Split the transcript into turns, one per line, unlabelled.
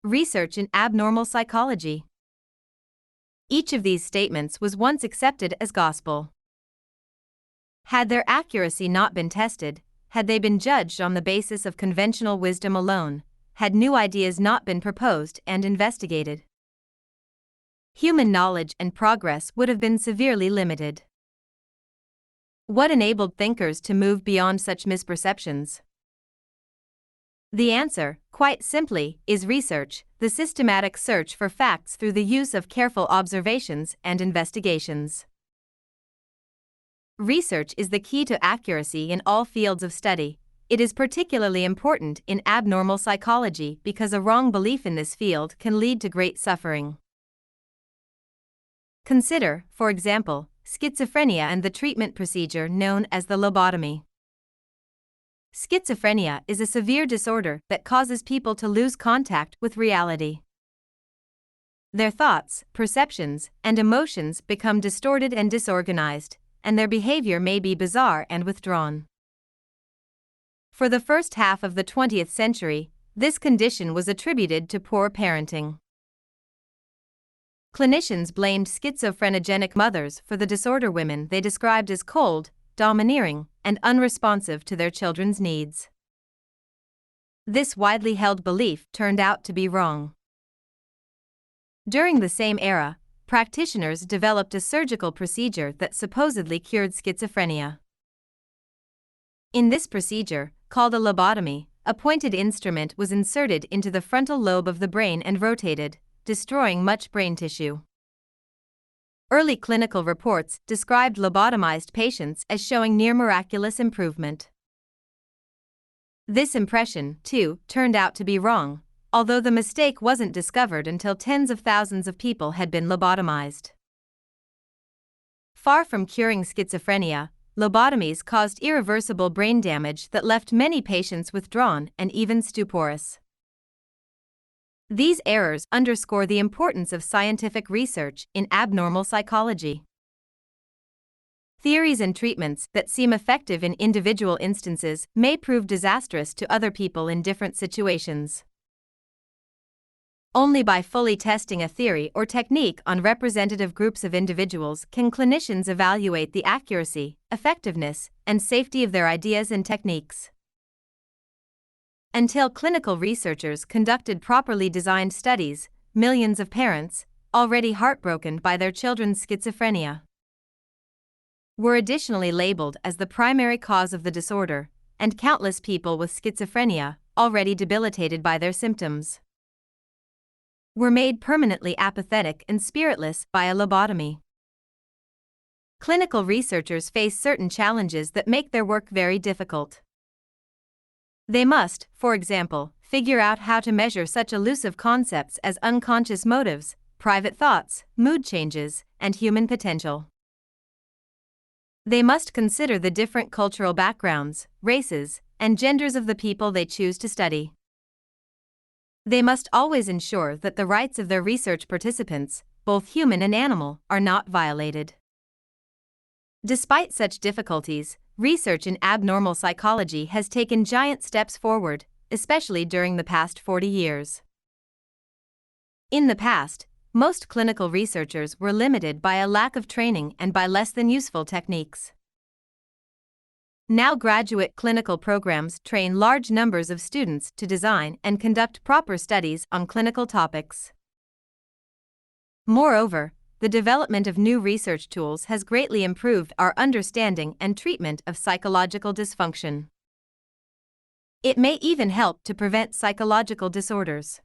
Research in abnormal psychology. Each of these statements was once accepted as gospel. Had their accuracy not been tested, had they been judged on the basis of conventional wisdom alone, had new ideas not been proposed and investigated, human knowledge and progress would have been severely limited. What enabled thinkers to move beyond such misperceptions? The answer, quite simply, is research, the systematic search for facts through the use of careful observations and investigations. Research is the key to accuracy in all fields of study. It is particularly important in abnormal psychology because a wrong belief in this field can lead to great suffering. Consider, for example, schizophrenia and the treatment procedure known as the lobotomy. Schizophrenia is a severe disorder that causes people to lose contact with reality. Their thoughts, perceptions, and emotions become distorted and disorganized, and their behavior may be bizarre and withdrawn. For the first half of the 20th century, this condition was attributed to poor parenting. Clinicians blamed schizophrenogenic mothers for the disorder. Women they described as cold, domineering, and unresponsive to their children's needs. This widely held belief turned out to be wrong. During the same era, practitioners developed a surgical procedure that supposedly cured schizophrenia. In this procedure, called a lobotomy, a pointed instrument was inserted into the frontal lobe of the brain and rotated, destroying much brain tissue. Early clinical reports described lobotomized patients as showing near miraculous improvement. This impression, too, turned out to be wrong, although the mistake wasn't discovered until tens of thousands of people had been lobotomized. Far from curing schizophrenia, lobotomies caused irreversible brain damage that left many patients withdrawn and even stuporous. These errors underscore the importance of scientific research in abnormal psychology. Theories and treatments that seem effective in individual instances may prove disastrous to other people in different situations. Only by fully testing a theory or technique on representative groups of individuals can clinicians evaluate the accuracy, effectiveness, and safety of their ideas and techniques. Until clinical researchers conducted properly designed studies, millions of parents, already heartbroken by their children's schizophrenia, were additionally labeled as the primary cause of the disorder, and countless people with schizophrenia, already debilitated by their symptoms, were made permanently apathetic and spiritless by a lobotomy. Clinical researchers face certain challenges that make their work very difficult. They must, for example, figure out how to measure such elusive concepts as unconscious motives, private thoughts, mood changes, and human potential. They must consider the different cultural backgrounds, races, and genders of the people they choose to study. They must always ensure that the rights of their research participants, both human and animal, are not violated. Despite such difficulties, research in abnormal psychology has taken giant steps forward, especially during the past 40 years. In the past, most clinical researchers were limited by a lack of training and by less than useful techniques. Now graduate clinical programs train large numbers of students to design and conduct proper studies on clinical topics. Moreover, the development of new research tools has greatly improved our understanding and treatment of psychological dysfunction. It may even help to prevent psychological disorders.